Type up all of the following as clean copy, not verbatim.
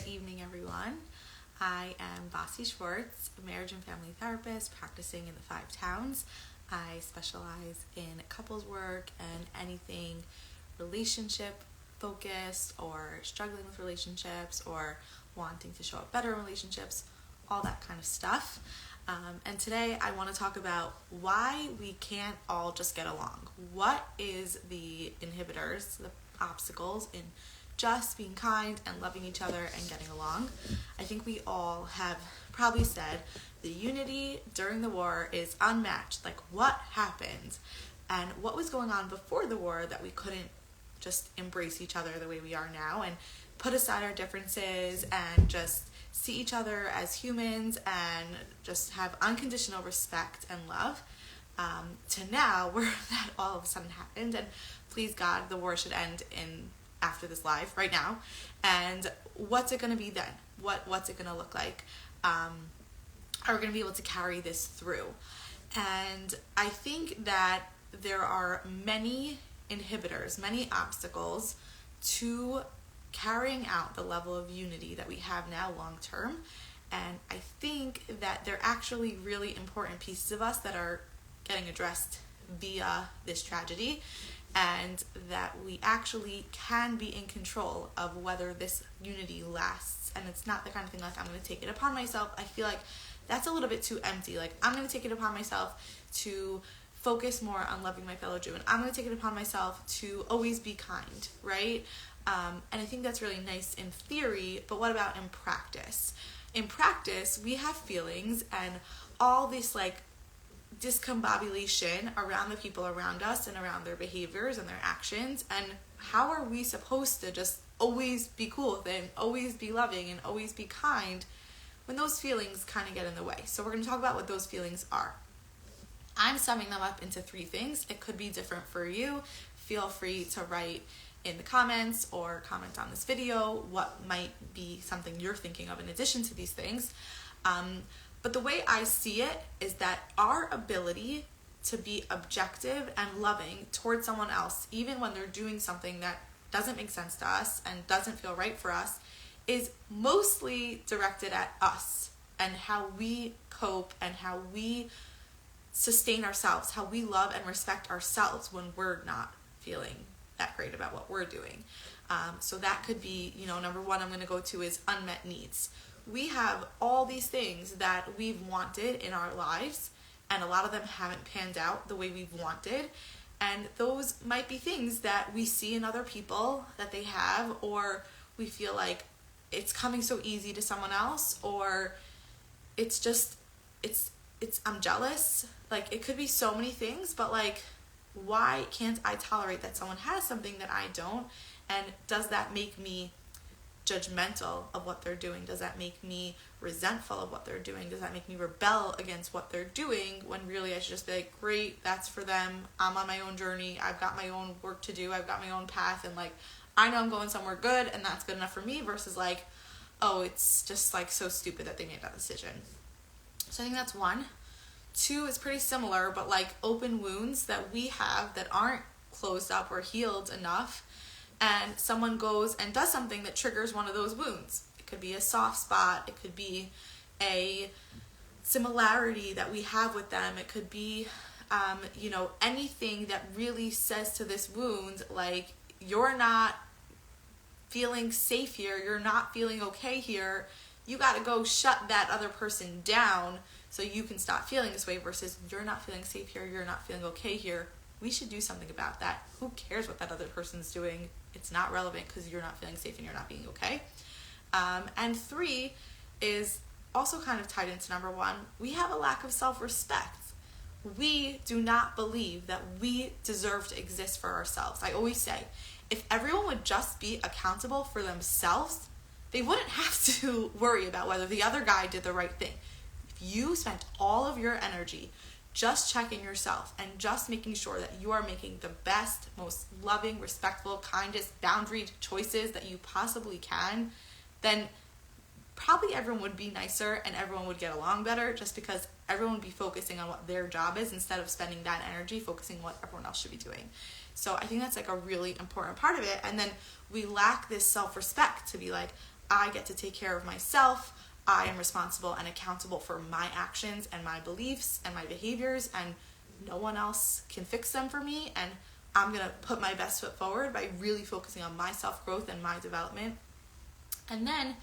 Good evening, everyone. I am Bassy Schwartz, a marriage and family therapist practicing in the 5 towns. I specialize in couples work and anything relationship focused or struggling with relationships or wanting to show up better in relationships, all that kind of stuff. And today I want to talk about why we can't all just get along. What is the inhibitors, the obstacles in just being kind and loving each other and getting along? I think we all have probably said the unity during the war is unmatched. Like, what happened? And what was going on before the war that we couldn't just embrace each other the way we are now and put aside our differences and just see each other as humans and just have unconditional respect and love, to now where that all of a sudden happened. And please God, the war should end after this live right now. And what's it going to be then? What's it going to look like? Are we going to be able to carry this through? And I think that there are many inhibitors, many obstacles to carrying out the level of unity that we have now long term. And I think that they're actually really important pieces of us that are getting addressed via this tragedy, and that we actually can be in control of whether this unity lasts. And it's not the kind of thing like, I'm going to take it upon myself. I feel like that's a little bit too empty. Like, I'm going to take it upon myself to focus more on loving my fellow Jew, and I'm going to take it upon myself to always be kind, right? And I think that's really nice in theory, but what about in practice? In practice, we have feelings and all this like discombobulation around the people around us and around their behaviors and their actions. And how are we supposed to just always be cool with it and always be loving and always be kind when those feelings kind of get in the way? So we're going to talk about what those feelings are. I'm summing them up into 3 things. It could be different for you. Feel free to write in the comments or comment on this video what might be something you're thinking of in addition to these things. But the way I see it is that our ability to be objective and loving towards someone else, even when they're doing something that doesn't make sense to us and doesn't feel right for us, is mostly directed at us and how we cope and how we sustain ourselves, how we love and respect ourselves when we're not feeling that great about what we're doing. So that could be, number 1 I'm going to go to is unmet needs. We have all these things that we've wanted in our lives, and a lot of them haven't panned out the way we've wanted. And those might be things that we see in other people that they have, or we feel like it's coming so easy to someone else, or it's just, I'm jealous. Like, it could be so many things, but like, why can't I tolerate that someone has something that I don't? And does that make me judgmental of what they're doing? Does that make me resentful of what they're doing? Does that make me rebel against what they're doing when really I should just be like, great, that's for them. I'm on my own journey. I've got my own work to do. I've got my own path. And like, I know I'm going somewhere good and that's good enough for me, versus like, oh, it's just like so stupid that they made that decision. So I think that's 1. 2 is pretty similar, but like open wounds that we have that aren't closed up or healed enough, and someone goes and does something that triggers one of those wounds. It could be a soft spot, it could be a similarity that we have with them, it could be anything that really says to this wound, like, you're not feeling safe here, you're not feeling okay here, you got to go shut that other person down so you can stop feeling this way, versus you're not feeling safe here, you're not feeling okay here. We should do something about that. Who cares what that other person's doing? It's not relevant because you're not feeling safe and you're not being okay. And 3 is also kind of tied into number 1. We have a lack of self-respect. We do not believe that we deserve to exist for ourselves. I always say, if everyone would just be accountable for themselves, they wouldn't have to worry about whether the other guy did the right thing. If you spent all of your energy just checking yourself and just making sure that you are making the best, most loving, respectful, kindest, boundaried choices that you possibly can, then probably everyone would be nicer and everyone would get along better, just because everyone would be focusing on what their job is instead of spending that energy focusing on what everyone else should be doing. So I think that's like a really important part of it. And then we lack this self-respect to be like, I get to take care of myself. I am responsible and accountable for my actions and my beliefs and my behaviors, and no one else can fix them for me. And I'm going to put my best foot forward by really focusing on my self-growth and my development. And then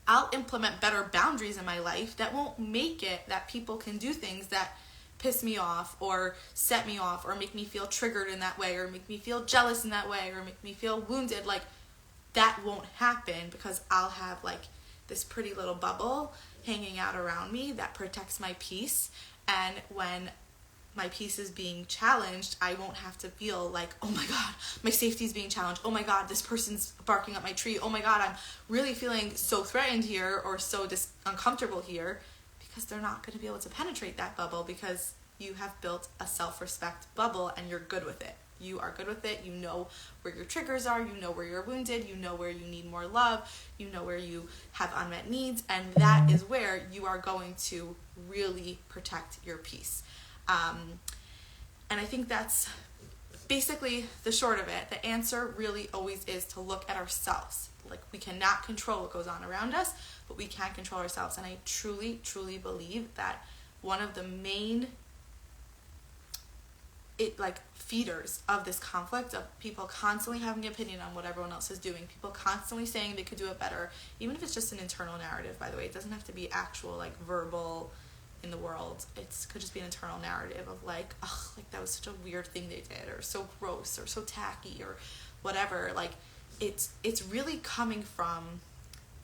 I'll implement better boundaries in my life that won't make it that people can do things that piss me off or set me off or make me feel triggered in that way or make me feel jealous in that way or make me feel wounded. Like, that won't happen because I'll have like this pretty little bubble hanging out around me that protects my peace. And when my peace is being challenged, I won't have to feel like, oh my God, my safety is being challenged. Oh my God, this person's barking up my tree. Oh my God, I'm really feeling so threatened here or so uncomfortable here, because they're not going to be able to penetrate that bubble because you have built a self-respect bubble and you're good with it. You are good with it. You know where your triggers are. You know where you're wounded. You know where you need more love. You know where you have unmet needs. And that is where you are going to really protect your peace. And I think that's basically the short of it. The answer really always is to look at ourselves. Like, we cannot control what goes on around us, but we can control ourselves. And I truly, truly believe that one of the main feeders of this conflict, of people constantly having an opinion on what everyone else is doing, people constantly saying they could do it better, even if it's just an internal narrative, by the way. It doesn't have to be actual, like, verbal in the world. It could just be an internal narrative of like, oh, like that was such a weird thing they did, or so gross, or so tacky, or whatever. Like, it's really coming from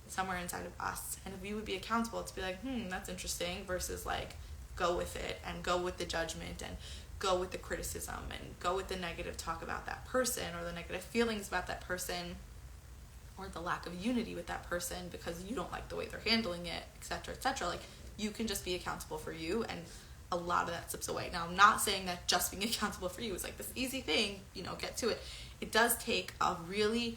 somewhere inside of us. And if we would be accountable to be like, that's interesting, versus like go with it and go with the judgment and go with the criticism and go with the negative talk about that person or the negative feelings about that person or the lack of unity with that person because you don't like the way they're handling it, etc., etc. Like, you can just be accountable for you, and a lot of that slips away. Now, I'm not saying that just being accountable for you is like this easy thing, get to it. It does take a really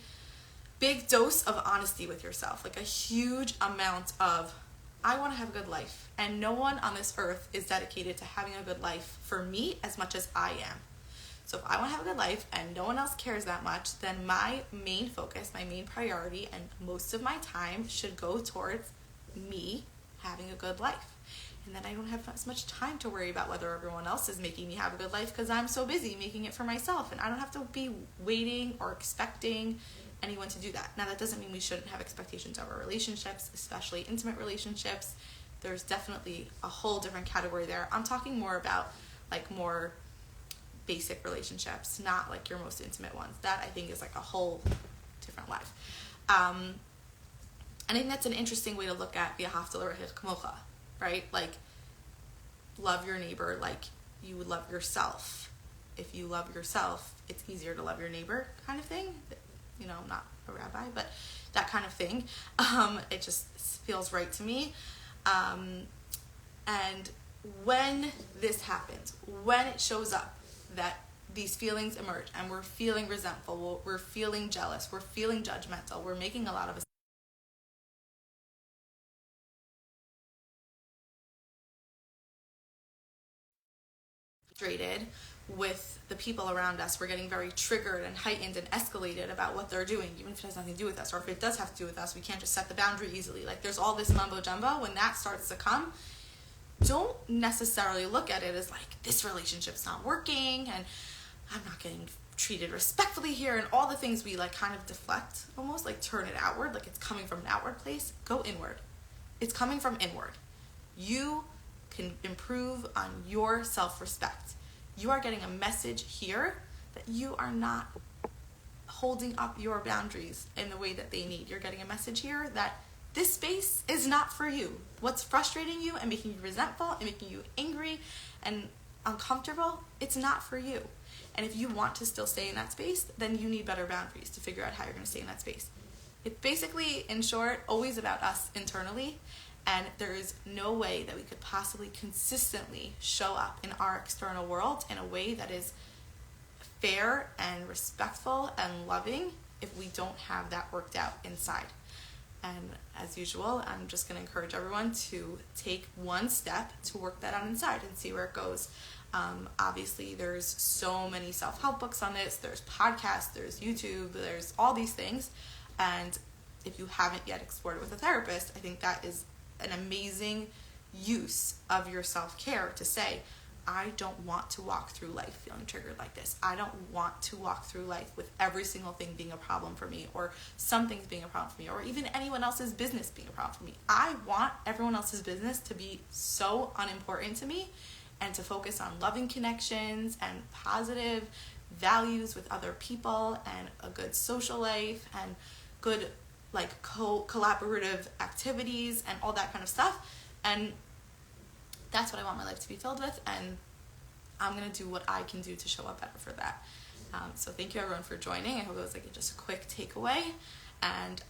big dose of honesty with yourself, like a huge amount of, I want to have a good life, and no one on this earth is dedicated to having a good life for me as much as I am. So if I want to have a good life and no one else cares that much, then my main focus, my main priority, and most of my time should go towards me having a good life. And then I don't have as much time to worry about whether everyone else is making me have a good life because I'm so busy making it for myself, and I don't have to be waiting or expecting anyone to do that. Now, that doesn't mean we shouldn't have expectations of our relationships, especially intimate relationships. There's definitely a whole different category there. I'm talking more about like more basic relationships, not like your most intimate ones. That, I think, is like a whole different life. And I think that's an interesting way to look at v'ahavta l're'echa kamocha, right? Like, love your neighbor like you would love yourself. If you love yourself, it's easier to love your neighbor, kind of thing. I'm not a rabbi, but that kind of thing. It just feels right to me. And when this happens, when it shows up that these feelings emerge and we're feeling resentful, we're feeling jealous, we're feeling judgmental, we're making a lot of frustrated with the people around us. We're getting very triggered and heightened and escalated about what they're doing, even if it has nothing to do with us, or if it does have to do with us, we can't just set the boundary easily. Like, there's all this mumbo jumbo. When that starts to come, don't necessarily look at it as like, this relationship's not working and I'm not getting treated respectfully here, and all the things we like kind of deflect, almost like turn it outward, like it's coming from an outward place. Go inward. It's coming from inward. You can improve on your self-respect. You are getting a message here that you are not holding up your boundaries in the way that they need. You're getting a message here that this space is not for you. What's frustrating you and making you resentful and making you angry and uncomfortable, it's not for you. And if you want to still stay in that space, then you need better boundaries to figure out how you're going to stay in that space. It's basically, in short, always about us internally. And there is no way that we could possibly consistently show up in our external world in a way that is fair and respectful and loving if we don't have that worked out inside. And as usual, I'm just going to encourage everyone to take one step to work that out inside and see where it goes. Obviously, there's so many self-help books on this. There's podcasts, there's YouTube, there's all these things. And if you haven't yet explored it with a therapist, I think that is an amazing use of your self-care to say, I don't want to walk through life feeling triggered like this. I don't want to walk through life with every single thing being a problem for me, or something's being a problem for me, or even anyone else's business being a problem for me. I want everyone else's business to be so unimportant to me, and to focus on loving connections and positive values with other people and a good social life and good like collaborative activities and all that kind of stuff. And that's what I want my life to be filled with, and I'm going to do what I can do to show up better for that. So thank you everyone for joining. I hope it was like just a quick takeaway, and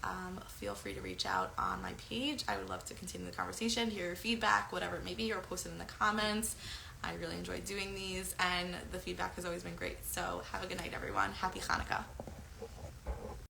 feel free to reach out on my page. I would love to continue the conversation, hear your feedback, whatever it may be, or post it in the comments. I really enjoy doing these, and the feedback has always been great. So have a good night, everyone. Happy Hanukkah.